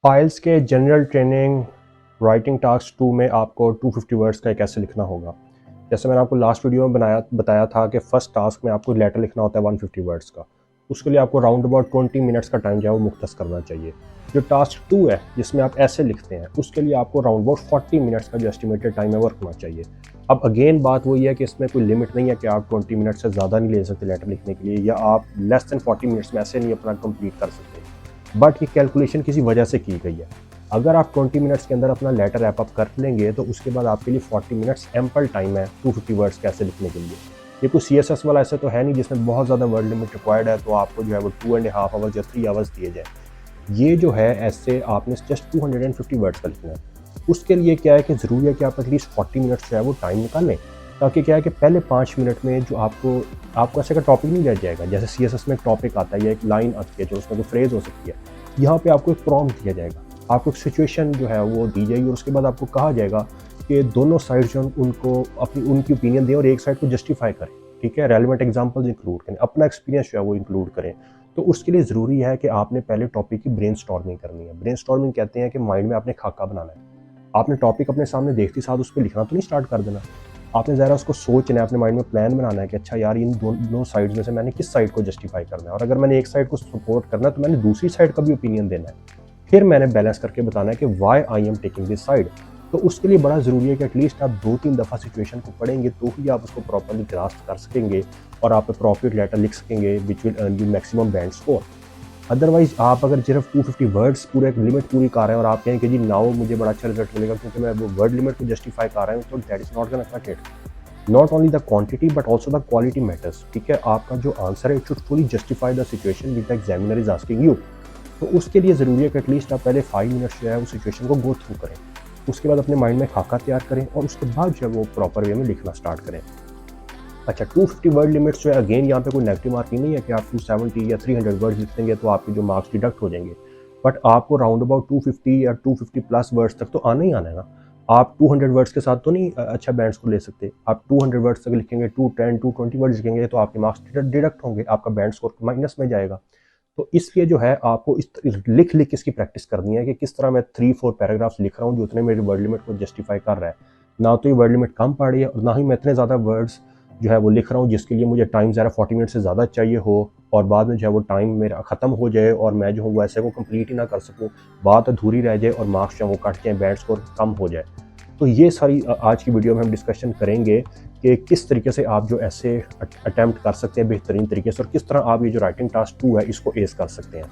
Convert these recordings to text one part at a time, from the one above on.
Files के general training writing task 2 में आपको 250 वर्ड्स का एक ऐसे लिखना होगा। जैसे मैंने आपको लास्ट वीडियो में बताया था कि फर्स्ट टास्क में आपको लेटर लिखना होता है 150 वर्ड्स का। उसके लिए आपको राउंड अबाउट 20 मिनट्स का टाइम जो है वो मुख्तस करना चाहिए। जो टास्क 2 है जिसमें आप ऐसे लिखते हैं उसके लिए आपको राउंड अबाउट 40 मिनट्स का जो एस्टिमेटेड टाइम है वो रखना चाहिए। अब अगेन बात वही है कि इसमें कोई लिमिट नहीं है कि आप 20 मिनट से ज़्यादा नहीं ले सकते लेटर लिखने के लिए, या आप लेस दैन 40 मिनट्स में ऐसे नहीं अपना कंप्लीट कर सकते। बट ये कैलकुलेशन किसी वजह से की गई है। अगर आप 20 मिनट्स के अंदर अपना लेटर रैप अप कर लेंगे तो उसके बाद आपके लिए 40 मिनट्स एम्पल टाइम है 250 वर्ड्स कैसे लिखने के लिए। ये कोई CSS वाला ऐसा तो है नहीं जिसमें बहुत ज़्यादा वर्ड लिमिट रिक्वायर्ड है तो आपको जो है वो 2.5 आवर्स या 3 आवर्स दिए जाए। ये जो है ऐसे आपने जस्ट 250 वर्ड्स का लिखना है। उसके लिए क्या है कि ज़रूरी है कि आप एटलीस्ट 40 मिनट्स जो है वो टाइम निकालें, ताकि क्या है कि पहले 5 मिनट में जो आपको ऐसे का टॉपिक नहीं रह जाएगा। जैसे CSS में एक टॉपिक आता है या एक लाइन आती है जो उसमें कोई फ्रेज हो सकती है, यहाँ पे आपको एक प्रॉम्प्ट दिया जाएगा, आपको एक सिचुएशन जो है वो दी जाएगी और उसके बाद आपको कहा जाएगा कि दोनों साइड जो उनको उनकी ओपिनियन दें और एक साइड को जस्टिफाई करें। ठीक है, रेलिवेंट एग्जांपल्स इंक्लूड करें, अपना एक्सपीरियंस जो है वो इंक्लूड करें। तो उसके लिए ज़रूरी है कि आपने पहले टॉपिक की ब्रेनस्टॉर्मिंग करनी है। ब्रेनस्टॉर्मिंग कहते हैं कि माइंड में आपने खाका बनाना है। आपने टॉपिक अपने सामने देखते साथ उस पर लिखना तो नहीं स्टार्ट कर देना। आपने ज़रा उसको सोचना है, अपने माइंड में प्लान बनाना है कि अच्छा यार इन दोनों साइड्स में से मैंने किस साइड को जस्टिफाई करना है, और अगर मैंने एक साइड को सपोर्ट करना है तो मैंने दूसरी साइड का भी ओपिनियन देना है। फिर मैंने बैलेंस करके बताना है कि why I am taking this side. तो उसके लिए बड़ा ज़रूरी है कि एटलीस्ट आप 2-3 दफ़ा सिचुएशन को पढ़ेंगे तो ही आप उसको प्रॉपरली ग्रास्प कर सकेंगे और आप अप्रोप्रिएट लेटर लिख सकेंगे which will earn you maximum band score. Otherwise आप अगर सिर्फ 250 वर्ड्स पूरे लिमिट पूरी कर रहे हैं और आप कहें कि जी नाउ मुझे बड़ा अच्छा रिजल्ट मिलेगा क्योंकि मैं वो वर्ड लिमिट को जस्टिफाई कर रहा हूँ, तो that is not gonna cut it. Not only the quantity but also the quality matters. ठीक है, आपका जो आंसर है it should fully justify the situation with the examiner is asking you. तो उसके लिए ज़रूरी है कि एटलीस्ट आप पहले 5 मिनट्स जो है वो सिचुएशन को गो थ्रू करें, उसके बाद अपने माइंड में खाका तैयार करें और उसके बाद जो है वो प्रॉपर वे में लिखना स्टार्ट करें। अच्छा, 250 वर्ड लिमिट्स जो है अगेन यहाँ पे कोई नेगेटिव मार्किंग नहीं है कि आप 270 या 300 वर्ड्स लिख देंगे तो आपके जो मार्क्स डिडक्ट हो जाएंगे। बट आपको राउंड अबाउट 250 या 250 प्लस वर्ड्स तक तो आना ही आना है ना। आप 200 वर्ड्स के साथ तो नहीं अच्छा बैंड स्कोर ले सकते। आप 200 वर्ड्स तक लिखेंगे, 210 220 वर्ड्स लिखेंगे तो आपके मार्क्स डिडक्ट होंगे, आपका बैंड स्कोर माइनस में जाएगा। तो इसलिए जो है आपको इस लिख लिख इसकी प्रैक्टिस करनी है कि किस तरह मैं 3-4 पैराग्राफ्स लिख रहा हूँ जो उतने मेरे वर्ड लिमिट को जस्टिफाई कर रहा है। ना तो ये वर्ड लिमिट कम पड़ रही है और ना ही मैं इतने ज़्यादा वर्ड्स जो है वो लिख रहा हूँ जिसके लिए मुझे टाइम ज़रा 40 मिनट से ज़्यादा चाहिए हो और बाद में जो है वो टाइम मेरा ख़त्म हो जाए और मैं जो हूँ वो ऐसे को कंप्लीट ही ना कर सकूँ, बात अधूरी रह जाए और मार्क्स जो है वो कट जाए, बैंड स्कोर कम हो जाए। तो ये सारी आज की वीडियो में हम डिस्कशन करेंगे कि किस तरीके से आप जो ऐसे अटैम्प्ट कर सकते हैं बेहतरीन तरीके से और किस तरह आप ये जो राइटिंग टास्क 2 है इसको एस कर सकते हैं।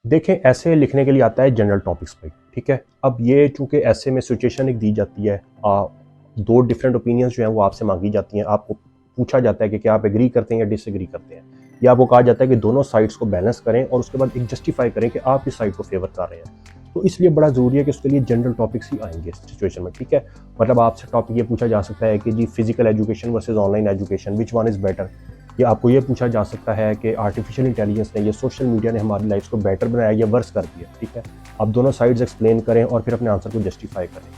देखें, ऐसे लिखने के लिए आता है जनरल टॉपिक्स पे। ठीक है, अब ये चूंकि ऐसे में सिचुएशन एक दी जाती है, दो डिफरेंट ओपिनियंस जो हैं वो आपसे मांगी जाती हैं। आपको पूछा जाता है कि क्या आप एग्री करते हैं या डिसएग्री करते हैं, या आपको कहा जाता है कि दोनों साइड्स को बैलेंस करें और उसके बाद एक जस्टिफाई करें कि आप इस साइड को फेवर कर रहे हैं। तो इसलिए बड़ा ज़रूरी है कि उसके लिए जनरल टॉपिक्स ही आएंगे इस सिचुएशन में। ठीक है, मतलब आपसे टॉपिक ये पूछा जा सकता है कि जी physical education versus online education which one is better, या आपको ये पूछा जा सकता है कि आर्टिफिशियल इंटेलिजेंस ने या सोशल मीडिया ने हमारी लाइफ को बेटर बनाया या वर्स कर दिया। ठीक है, आप दोनों साइड्स एक्सप्लेन करें और फिर अपने आंसर को जस्टिफाई करें।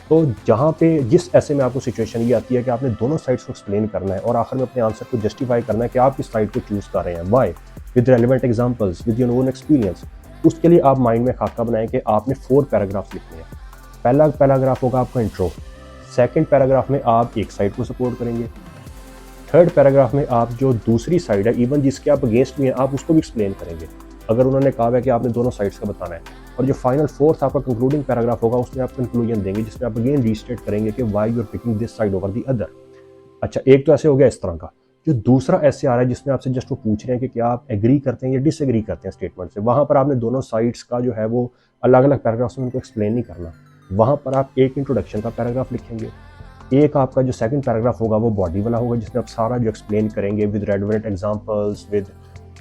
तो जहाँ पे जिस ऐसे में आपको सिचुएशन ये आती है कि आपने दोनों साइड्स को एक्सप्लेन करना है और आखिर में अपने आंसर को जस्टिफाई करना है कि आप किस साइड को चूज़ कर रहे हैं, why, with relevant examples, with your own experience. उसके लिए आप माइंड में खाका बनाएं कि आपने 4 पैराग्राफ्स लिखने हैं। पहला पैराग्राफ होगा आपका इंट्रो, सेकंड पैराग्राफ में आप एक साइड को सपोर्ट करेंगे, थर्ड पैराग्राफ में आप जो दूसरी साइड है इवन जिसके आप अगेंस्ट में हैं आप उसको भी एक्सप्लेन करेंगे अगर उन्होंने कहा है कि आपने दोनों साइड्स का बताना है। और जो फाइनल फोर्थ आपका कंक्लूडिंग पैराग्राफ होगा उसमें आप कंक्लूजन देंगे जिसमें आप अगेन रीस्टेट करेंगे कि why you are picking this side over the other. अच्छा, एक तो ऐसे हो गया इस तरह का। जो दूसरा ऐसे आ रहा है जिसमें आपसे जस्ट वो पूछ रहे हैं कि क्या आप एग्री करते हैं या डिसएग्री करते हैं स्टेटमेंट से, वहाँ पर आपने दोनों साइड्स का जो है वो अलग अलग पैराग्राफ्स में उनको एक्सप्लेन नहीं करना। वहाँ पर आप एक इंट्रोडक्शन का पैराग्राफ लिखेंगे, एक आपका जो सेकंड पैराग्राफ होगा वो बॉडी वाला होगा जिसमें आप सारा जो एक्सप्लेन करेंगे with relevant examples, with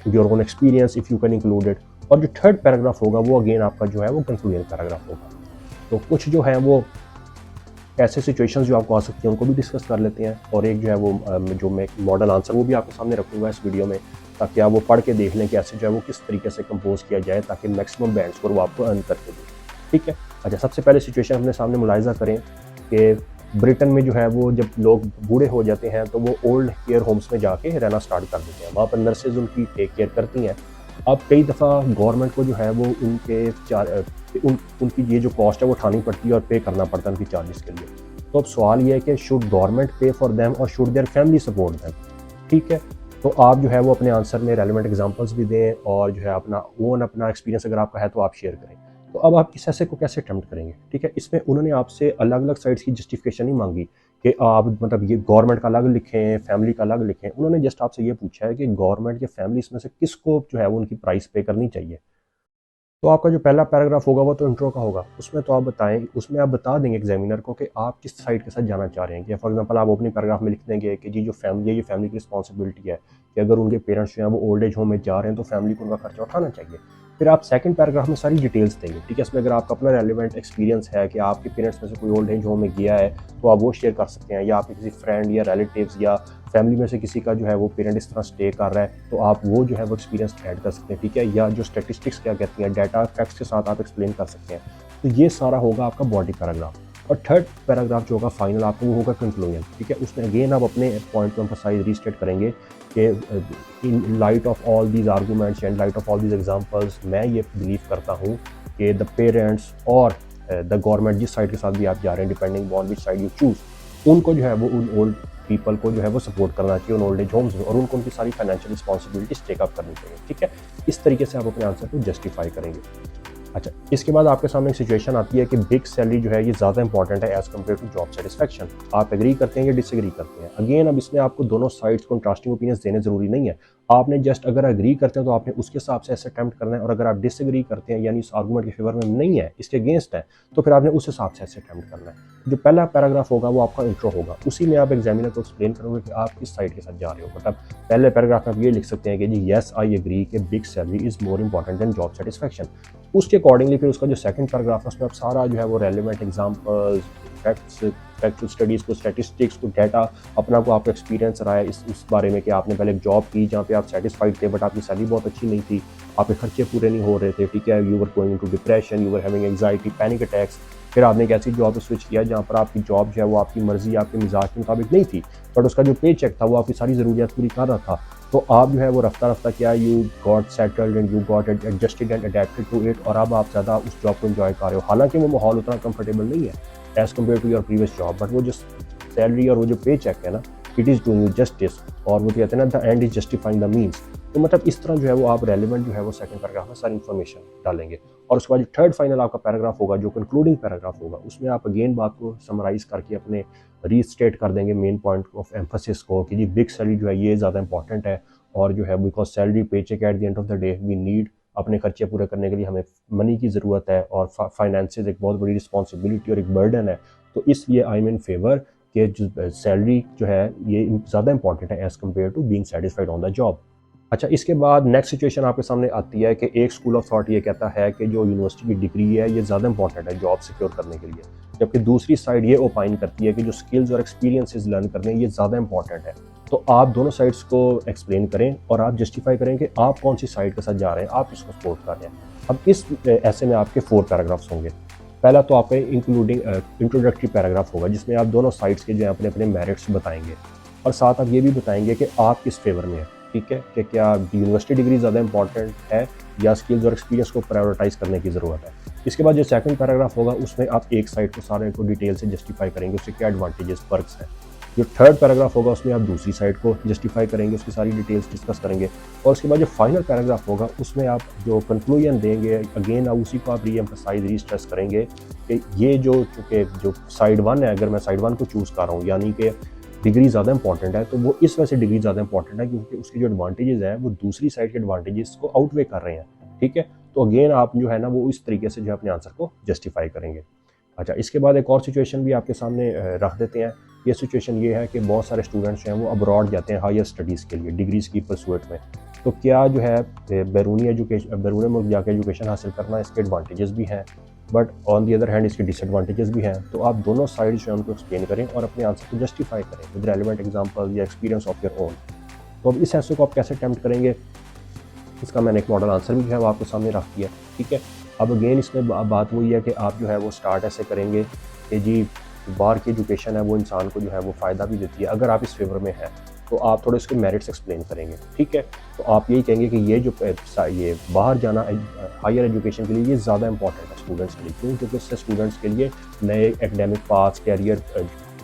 your own experience if you can include it. और जो थर्ड पैराग्राफ होगा वो अगेन आपका जो है वो कंक्लूजन पैराग्राफ होगा। तो कुछ जो है वो ऐसे सिचुएशंस जो आपको आ सकती हैं उनको भी डिस्कस कर लेते हैं और एक जो है वो जो मैं मॉडल आंसर वो भी आपके सामने रखूँगा इस वीडियो में, ताकि आप वो पढ़ के देख लें कि ऐसे जो है वो किस तरीके से कंपोज किया जाए ताकि मैक्सिमम बैंड स्कोर वो आपको अर्न करके दें। ठीक है, अच्छा, सबसे पहले सिचुएशन अपने सामने मुलाहिजा करें कि ब्रिटेन में जो है वो जब लोग बूढ़े हो जाते हैं तो वो ओल्ड केयर होम्स में जाके रहना स्टार्ट कर देते हैं, वहाँ पर नर्सेज उनकी टेक केयर करती हैं। अब कई दफ़ा गवर्नमेंट को जो है वो उनकी ये जो कॉस्ट है वो उठानी पड़ती है और पे करना पड़ता है उनकी चार्जेस के लिए। तो अब सवाल ये है कि शुड गवर्नमेंट पे फॉर देम और should their family support them. ठीक है, तो आप जो है वो अपने आंसर में रेलिवेंट एग्जांपल्स भी दें और जो है अपना एक्सपीरियंस अगर आपका है तो आप शेयर करें। तो अब आप इस ऐसे को कैसे अटेम्प्ट करेंगे? ठीक है, इसमें उन्होंने आपसे अलग अलग साइड्स की जस्टिफिकेशन नहीं मांगी कि आप मतलब ये गवर्नमेंट का अलग लिखें, फैमिली का अलग लिखें। उन्होंने जस्ट आपसे ये पूछा है कि गवर्नमेंट या फैमिली इसमें से किसको जो है वो उनकी प्राइस पे करनी चाहिए। तो आपका जो पहला पैराग्राफ होगा वो तो इंट्रो का होगा, उसमें आप बता देंगे एग्जामिनर को कि आप किस साइड के साथ जाना चाह रहे हैं। कि फॉर एग्जांपल आप ओपनिंग पैराग्राफ में लिख देंगे कि जी जो फैमिली है ये फैमिली की रिस्पॉन्सिबिलिटी है कि अगर उनके पेरेंट्स जो हैं वो ओल्ड एज होम में जा रहे हैं तो फैमिली को उनका खर्चा उठाना चाहिए। फिर आप सेकंड पैराग्राफ में सारी डिटेल्स देंगे। ठीक है, इसमें अगर आपका अपना रेलिवेंट एक्सपीरियंस है कि आपके पेरेंट्स में से कोई ओल्ड एज होम में गया है तो आप वो शेयर कर सकते हैं, या आपके किसी फ्रेंड या रिलेटिव्स या फैमिली में से किसी का जो है वो पेरेंट इस तरह स्टे कर रहा है तो आप वो जो है वो एक्सपीरियंस ऐड कर सकते हैं। ठीक है, या जो स्टैटिस्टिक्स क्या कहती हैं, डाटा फैक्ट्स के साथ आप एक्सप्लेन कर सकते हैं। तो ये सारा होगा आपका बॉडी पैराग्राफ। और थर्ड पैराग्राफ जो होगा फाइनल आपका वो होगा कंक्लूजन। ठीक है, उसमें अगेन आप अपने पॉइंट को एम्फसाइज रीस्टेट करेंगे कि in light of all these arguments and light of all these examples मैं ये बिलीव करता हूँ कि द पेरेंट्स और द गवर्नमेंट जिस साइड के साथ भी आप जा रहे हैं, depending on which side you choose, उनको जो है वो उन ओल्ड पीपल को जो है वो सपोर्ट करना चाहिए उन ओल्ड एज होम्स में, और उनको उनकी सारी फाइनेंशियल रिस्पॉन्सिबिलिटीज टेकअप करनी चाहिए। ठीक है, इस तरीके से आप अपने आंसर को जस्टिफाई करेंगे। अच्छा, इसके बाद आपके सामने एक सिचुएशन आती है कि बिग सैलरी जो है ये ज़्यादा इंपॉर्टेंट है as compare to job satisfaction. आप एग्री करते हैं या डिसएग्री करते हैं? अगेन अब इसमें आपको दोनों साइड्स कंट्रास्टिंग ओपिनियंस देने ज़रूरी नहीं है। आपने जस्ट अगर एग्री करते हैं तो आपने उसके हिसाब से ऐसे अटेम्प्ट करना है, और अगर आप डिसएग्री करते हैं यानी इस आर्गूमेंट के फेवर में नहीं है, इसके अगेंस्ट है, तो फिर आपने उस हिसाब से ऐसे अटेम्प्ट करना है। जो पहला पैराग्राफ होगा वो आपका इंट्रो होगा, उसी में आप एग्जामिनर को एक्सप्लेन करोगे कि आप किस साइड के साथ जा रहे हो। मतलब पहले पैराग्राफ में आप ये लिख सकते हैं कि जी येस आई एग्री कि big salary is more important than job satisfaction. उसके अकॉर्डिंगली फिर उसका जो सेकंड पैराग्राफ है उसमें आप सारा जो है वो रेलिवेंट एग्जांपल्स, फैक्चुअल स्टडीज़ को, स्टैटिस्टिक्स को, डाटा अपना को आपका एक्सपीरियंस रहा है इस बारे में कि आपने पहले एक जॉब की जहाँ पे आप सेटिस्फाइड थे बट आपकी सैलरी बहुत अच्छी नहीं थी, आपके खर्चे पूरे नहीं हो रहे थे। ठीक है, you were going into depression, you were having anxiety, panic attacks. फिर आपने एक ऐसी जॉब पे स्विच किया जहाँ पर आपकी जॉब जो है वो आपकी मर्जी, आपके मिजाज के मुताबिक नहीं थी, बट उसका जो पे चेक था वो आपकी सारी ज़रूरियात पूरी कर रहा था। तो आप जो है वो रफ्ता रफ्ता क्या you got settled and you got adjusted and adapted to it, और अब आप ज़्यादा उस जॉब को एंजॉय कर रहे हो। हालांकि वो माहौल उतना कंफर्टेबल नहीं है as compare to your previous job, but वो जो सैलरी और वो जो पे चेक है ना, it is doing you justice, और वो कहते हैं ना the end is justifying the means. तो मतलब इस तरह जो है वो आप रेलिवेंट जो है वो सेकंड पैराग्राफ में सारी इन्फॉर्मेशन डालेंगे। और उसके बाद जो थर्ड फाइनल आपका पैराग्राफ होगा, जो कंक्लूडिंग पैराग्राफ होगा, उसमें आप अगेन बात को समराइज़ करके अपने रीस्टेट कर देंगे मेन पॉइंट ऑफ एम्फोसिस को कि जी बिग सैलरी जो है ये ज़्यादा इंपॉर्टेंट है, और जो है because salary paycheck at the end of the day we need, अपने खर्चे पूरे करने के लिए हमें मनी की ज़रूरत है, और फाइनेंसेस एक बहुत बड़ी रिस्पॉन्सिबिलिटी और एक बर्डन है। तो इसलिए आई एम इन फेवर कि जो सैलरी जो है ये ज़्यादा इंपॉर्टेंट है as compare to being satisfied on the job. अच्छा, इसके बाद नेक्स्ट सिचुएशन आपके सामने आती है कि एक स्कूल ऑफ थॉट ये कहता है कि जो यूनिवर्सिटी की डिग्री है ये ज़्यादा इंपॉर्टेंट है जॉब सिक्योर करने के लिए, जबकि दूसरी साइड ये ओपाइन करती है कि जो स्किल्स और एक्सपीरियंसेस लर्न करने ये ज़्यादा इंपॉर्टेंट है। तो आप दोनों साइड्स को एक्सप्लेन करें और आप जस्टिफाई करें कि आप कौन सी साइड के साथ जा रहे हैं, आप किसको सपोर्ट कर रहे हैं। अब इस ऐसे में आपके 4 पैराग्राफ्स होंगे। पहला तो आपका इंट्रोडक्टरी पैराग्राफ होगा जिसमें आप दोनों साइड्स के जो है अपने अपने मेरिट्स बताएंगे, और साथ आप ये भी बताएंगे कि आप किस फेवर में हैं। ठीक है, कि क्या यूनिवर्सिटी डिग्री ज़्यादा इंपॉर्टेंट है या स्किल्स और एक्सपीरियंस को प्रायोरिटाइज करने की ज़रूरत है। इसके बाद जो सेकंड पैराग्राफ होगा उसमें आप एक साइड को सारे को डिटेल से जस्टिफाई करेंगे, उसके क्या एडवांटेजेस पर्क्स हैं। जो थर्ड पैराग्राफ होगा उसमें आप दूसरी साइड को जस्टिफाई करेंगे, उसकी सारी डिटेल्स डिस्कस करेंगे, और उसके बाद जो फाइनल पैराग्राफ होगा उसमें आप जो कंक्लूजन देंगे अगेन उसी को आप रीएम्फसाइज रीस्ट्रेस करेंगे कि ये चूँकि जो साइड 1 है, अगर मैं साइड 1 को चूज़ कर रहा हूँ यानी कि डिग्री ज़्यादा इंपॉर्टेंट है, तो वो इस वजह से डिग्री ज़्यादा इंपॉर्टेंट है क्योंकि उसके जो एडवांटेजेस हैं वो दूसरी साइड के एडवांटेजेस को आउटवे कर रहे हैं। ठीक है, तो अगेन आप जो है ना वो इस तरीके से जो अपने आंसर को जस्टिफाई करेंगे। अच्छा, इसके बाद एक और सिचुएशन भी आपके सामने रख देते हैं। ये सिचुएशन ये है कि बहुत सारे स्टूडेंट्स जो हैं वो अब्रॉड जाते हैं हायर स्टडीज़ के लिए, डिग्रीज़ की परसूट में। तो क्या जो है बैरून मुल्क जाकर एजुकेशन हासिल करना, इसके एडवांटेजेस भी हैं, but on the other hand इसके डिसएडवांटेजेस भी हैं। तो आप दोनों साइड जो है उनको एक्सप्लेन करें और अपने आंसर को जस्टिफाई करें विद रेलिवेंट एग्जांपल या एक्सपीरियंस ऑफ योर ओन। तो अब इस ऐसे को आप कैसे अटेम्प्ट करेंगे, इसका मैंने एक मॉडल आंसर भी है वो आपके सामने रख दिया। ठीक है, अब अगेन इसमें बात वही है कि आप जो है वो स्टार्ट ऐसे करेंगे कि जी बाहर की एजुकेशन है वो इंसान को जो है वो फ़ायदा भी देती है। अगर आप इस फेवर में हैं तो आप थोड़े उसके मेरिट्स एक्सप्लेन करेंगे, ठीक है। तो आप यही कहेंगे कि ये जो ये बाहर जाना हायर एजुकेशन के लिए ये ज़्यादा इंपॉर्टेंट है स्टूडेंट्स के लिए। क्यों? क्योंकि इससे स्टूडेंट्स के लिए नए एकेडमिक पाथ्स, कैरियर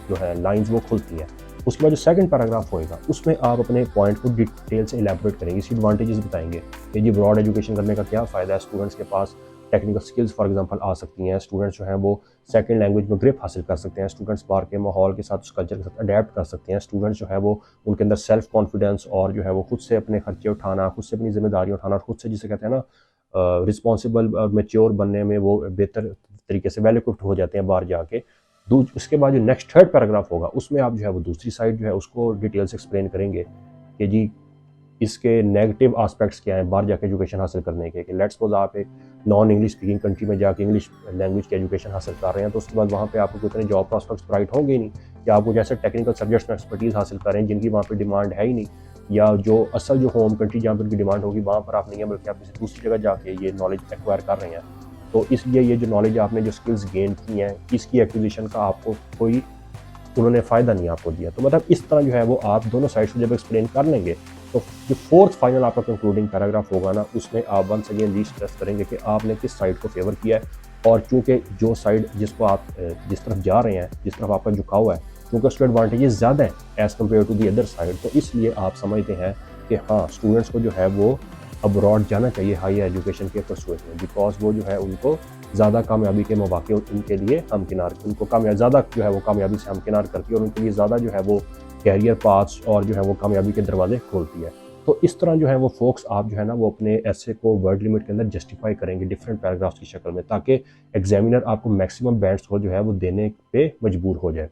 जो है लाइंस वो खुलती हैं। उसके बाद जो सेकंड पैराग्राफ होएगा उसमें आप अपने पॉइंट को डिटेल से इलैबोरेट करेंगे, इसकी एडवांटेजेस बताएंगे कि जी ब्रॉड एजुकेशन करने का क्या फ़ायदा है। स्टूडेंट्स के पास टेक्निकल स्किल्स फॉर एग्जांपल आ सकती हैं, स्टूडेंट्स जो हैं वो सेकंड लैंग्वेज में ग्रिप हासिल कर सकते हैं, स्टूडेंट्स बाहर के माहौल के साथ, उस कल्चर के साथ अडेप्ट कर सकते हैं, स्टूडेंट्स जो है वो उनके अंदर सेल्फ कॉन्फिडेंस और जो है वो खुद से अपने खर्चे उठाना, खुद से अपनी जिम्मेदारी उठाना, खुद से जिसे कहते हैं ना रिस्पॉन्सिबल और मेच्योर बनने में वो बेहतर तरीके से वेल इक्विप्ड हो जाते हैं बाहर जाके। उसके बाद जो नेक्स्ट थर्ड पैराग्राफ होगा उसमें आप जो है वो दूसरी साइड जो है उसको डिटेल से एक्सप्लेन करेंगे कि जी इसके नेगेटिव एस्पेक्ट्स क्या हैं बाहर जाके एजुकेशन हासिल करने के। कि लेट्स सपोज आप एक नॉन इंग्लिश स्पीकिंग कंट्री में जाके इंग्लिश लैंग्वेज की एजुकेशन हासिल कर रहे हैं, तो उसके बाद वहाँ पे आपको इतने जॉब प्रॉस्पेक्ट्स ब्राइट होंगे ही नहीं, या आप कुछ ऐसे टेक्निकल सब्जेक्ट्स में एक्सपर्टीज़ हासिल कर रहे हैं जिनकी वहाँ पे डिमांड है ही नहीं, या जो असल जो होम कंट्री जहाँ पर उनकी डिमांड होगी वहाँ पर आप नहीं है, बल्कि आप किसी दूसरी जगह जाके ये नॉलेज एक्वायर कर रहे हैं। तो इसलिए ये जो नॉलेज आपने जो स्किल्स गेन की हैं इसकी एक्विजिशन का आपको कोई उन्होंने फ़ायदा नहीं आपको दिया। तो मतलब इस तरह जो है वो आप दोनों साइड्स को जब एक्सप्लेन कर लेंगे तो जो फोर्थ फाइनल आपका कंक्लूडिंग पैराग्राफ होगा ना उसमें आप वंस अगेन रीस्ट्रेस करेंगे कि आपने किस साइड को फेवर किया है, और चूँकि जो साइड जिसको आप जिस तरफ जा रहे हैं, जिस तरफ आपका झुकाव है, क्योंकि उसके एडवांटेजेस ज़्यादा हैं as compare to the other side, तो इसलिए आप समझते हैं कि हाँ स्टूडेंट्स को जो है वो अब्रॉड जाना चाहिए हायर एजुकेशन के परसूट में, बिकॉज वो जो है उनको ज़्यादा कामयाबी के मौके उनके लिए हमकिनार, उनको ज़्यादा जो है वो कामयाबी से हमकिनार करती है, और उनके लिए ज़्यादा जो है वो कैरियर पाथ्स और जो है वो कामयाबी के दरवाजे खोलती है। तो इस तरह जो है वो फोक्स आप जो है ना वो अपने ऐसे को वर्ड लिमिट के अंदर जस्टिफाई करेंगे डिफरेंट पैराग्राफ्स की शक्ल में, ताकि एग्जामिनर आपको मैक्सिमम बैंड स्कोर जो है वो देने पे मजबूर हो जाए।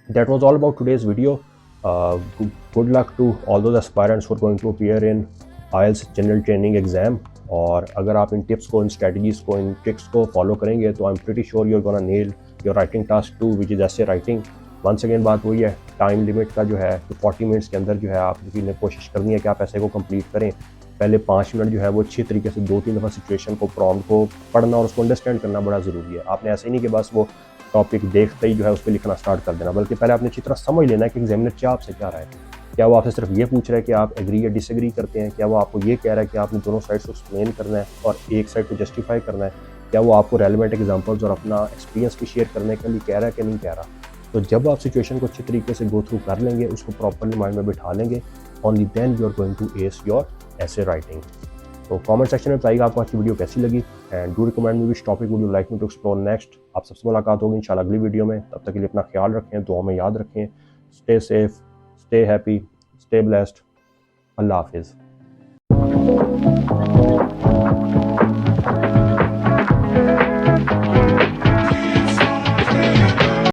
That was all about today's video. Good luck to all those aspirants who are going to appear in IELTS general training exam. और अगर आप इन टिप्स को, इन स्ट्रेटजीज़ को, इन ट्रिक्स को फॉलो करेंगे तो I am pretty sure you are gonna nail your writing task 2 which is essay writing. Once again बात वही है, टाइम लिमिट का जो है 40 मिनट्स के अंदर जो है आपने कोशिश करनी है कि आप ऐसे को कंप्लीट करें। पहले 5 मिनट जो है वो अच्छी तरीके से 2-3 दफ़ा सिचुएशन को, प्रॉम्प्ट को पढ़ना और उसको अंडरस्टैंड करना बड़ा ज़रूरी है। आपने ऐसे ही नहीं कि बस वो टॉपिक देखते ही जो है उस पर लिखना स्टार्ट कर देना, बल्कि पहले आपने अच्छी तरह समझ लेना है कि एग्जामिनर क्या आपसे क्या रहा है। क्या वो आपसे सिर्फ ये पूछ रहा है कि आप एग्री या डिसएग्री करते हैं? क्या वो आपको ये कह रहा है कि आपने दोनों साइड्स को एक्सप्लेन करना है और एक साइड को जस्टिफाई करना है? क्या वो आपको रेलेवेंट एग्जांपल्स और अपना एक्सपीरियंस भी शेयर करने के लिए कह रहा है कि नहीं कह रहा? तो जब आप सिचुएशन को अच्छी तरीके से गो थ्रू कर लेंगे, उसको प्रॉपरली माइंड में बिठा लेंगे, only then you are going to ace your essay writing. तो कमेंट सेक्शन में बताइएगा आपको आज की वीडियो कैसी लगी, and do recommend me which topic would you like me to explore next. आप सबसे मुलाकात होगी इंशाल्लाह अगली वीडियो में। तब तक के लिए अपना ख्याल रखें, दुआ में याद रखें। Stay safe, stay happy, stay blessed. Allah हाफिज़।